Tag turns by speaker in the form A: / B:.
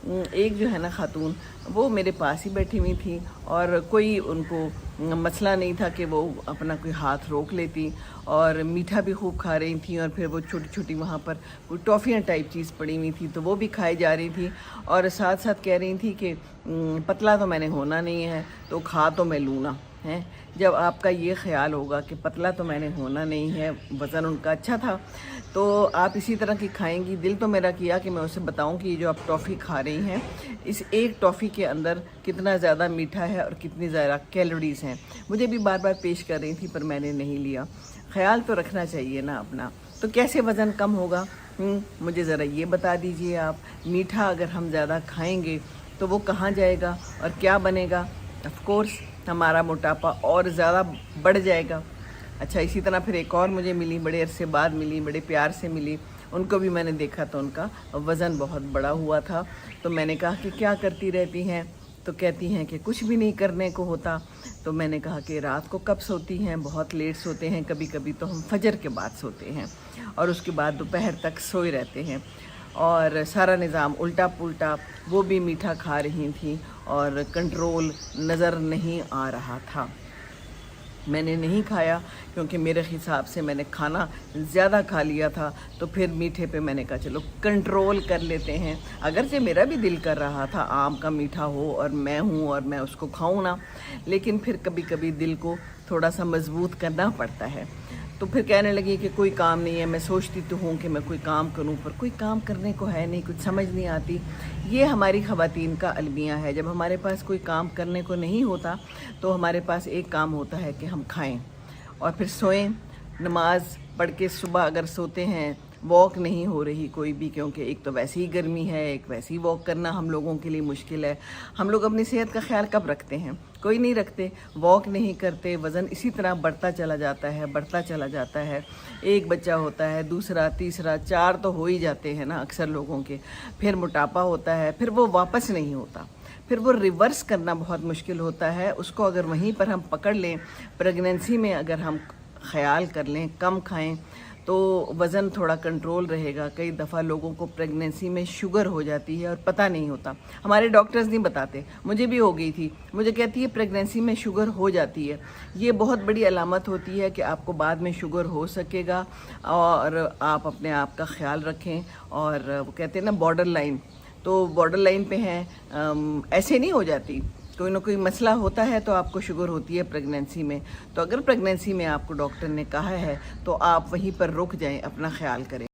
A: ایک جو ہے نا خاتون، وہ میرے پاس ہی بیٹھی ہوئی تھی اور کوئی ان کو مسئلہ نہیں تھا کہ وہ اپنا کوئی ہاتھ روک لیتی، اور میٹھا بھی خوب کھا رہی تھیں، اور پھر وہ چھوٹی چھوٹی وہاں پر کوئی ٹافیاں ٹائپ چیز پڑی ہوئی تھی تو وہ بھی کھائی جا رہی تھی، اور ساتھ ساتھ کہہ رہی تھی کہ پتلا تو میں نے ہونا نہیں ہے تو کھا تو میں لوں نا ہے۔ جب آپ کا یہ خیال ہوگا کہ پتلا تو میں نے ہونا نہیں ہے، وزن ان کا اچھا تھا، تو آپ اسی طرح کی کھائیں گی۔ دل تو میرا کیا کہ میں اسے بتاؤں کہ یہ جو آپ ٹافی کھا رہی ہیں، اس ایک ٹافی کے اندر کتنا زیادہ میٹھا ہے اور کتنی زیادہ کیلوریز ہیں۔ مجھے بھی بار بار پیش کر رہی تھی پر میں نے نہیں لیا۔ خیال تو رکھنا چاہیے نا اپنا، تو کیسے وزن کم ہوگا؟ مجھے ذرا یہ بتا دیجئے آپ۔ میٹھا اگر ہم زیادہ کھائیں گے تو وہ کہاں جائے گا اور کیا بنے گا؟ آف کورس ہمارا موٹاپا اور زیادہ بڑھ جائے گا۔ اچھا، اسی طرح پھر ایک اور مجھے ملی، بڑے عرصے بعد ملی، بڑے پیار سے ملی، ان کو بھی میں نے دیکھا تو ان کا وزن بہت بڑا ہوا تھا۔ تو میں نے کہا کہ کیا کرتی رہتی ہیں؟ تو کہتی ہیں کہ کچھ بھی نہیں کرنے کو ہوتا۔ تو میں نے کہا کہ رات کو کب سوتی ہیں؟ بہت لیٹ سوتے ہیں، کبھی کبھی تو ہم فجر کے بعد سوتے ہیں، اور اس کے بعد دوپہر تک سوئے رہتے ہیں، اور سارا نظام الٹا پلٹا۔ وہ بھی میٹھا کھا رہی تھیں اور کنٹرول نظر نہیں آ رہا تھا۔ میں نے نہیں کھایا کیونکہ میرے حساب سے میں نے کھانا زیادہ کھا لیا تھا، تو پھر میٹھے پہ میں نے کہا چلو کنٹرول کر لیتے ہیں۔ اگرچہ میرا بھی دل کر رہا تھا آم کا میٹھا ہو اور میں ہوں اور میں اس کو کھاؤں نا، لیکن پھر کبھی کبھی دل کو تھوڑا سا مضبوط کرنا پڑتا ہے۔ تو پھر کہنے لگی کہ کوئی کام نہیں ہے، میں سوچتی تو ہوں کہ میں کوئی کام کروں پر کوئی کام کرنے کو ہے نہیں، کچھ سمجھ نہیں آتی۔ یہ ہماری خواتین کا المیہ ہے، جب ہمارے پاس کوئی کام کرنے کو نہیں ہوتا تو ہمارے پاس ایک کام ہوتا ہے کہ ہم کھائیں اور پھر سوئیں۔ نماز پڑھ کے صبح اگر سوتے ہیں، واک نہیں ہو رہی کوئی بھی، کیونکہ ایک تو ویسی ہی گرمی ہے، ایک ویسی واک کرنا ہم لوگوں کے لیے مشکل ہے۔ ہم لوگ اپنی صحت کا خیال کب رکھتے ہیں؟ کوئی نہیں رکھتے، واک نہیں کرتے، وزن اسی طرح بڑھتا چلا جاتا ہے، بڑھتا چلا جاتا ہے۔ ایک بچہ ہوتا ہے، دوسرا، تیسرا، 4 تو ہو ہی جاتے ہیں نا اکثر لوگوں کے، پھر موٹاپا ہوتا ہے، پھر وہ واپس نہیں ہوتا، پھر وہ ریورس کرنا بہت مشکل ہوتا ہے۔ اس کو اگر وہیں پر ہم پکڑ لیں، پریگننسی میں اگر ہم خیال کر لیں، کم کھائیں، تو وزن تھوڑا کنٹرول رہے گا۔ کئی دفعہ لوگوں کو پریگننسی میں شوگر ہو جاتی ہے اور پتہ نہیں ہوتا، ہمارے ڈاکٹرز نہیں بتاتے۔ مجھے بھی ہو گئی تھی، مجھے کہتی ہے پریگننسی میں شوگر ہو جاتی ہے، یہ بہت بڑی علامت ہوتی ہے کہ آپ کو بعد میں شوگر ہو سکے گا، اور آپ اپنے آپ کا خیال رکھیں۔ اور وہ کہتے ہیں نا بارڈر لائن، تو بارڈر لائن پہ ہیں، ایسے نہیں ہو جاتی، کوئی نہ کوئی مسئلہ ہوتا ہے تو آپ کو شوگر ہوتی ہے پریگننسی میں۔ تو اگر پریگننسی میں آپ کو ڈاکٹر نے کہا ہے تو آپ وہیں پر رک جائیں، اپنا خیال کریں۔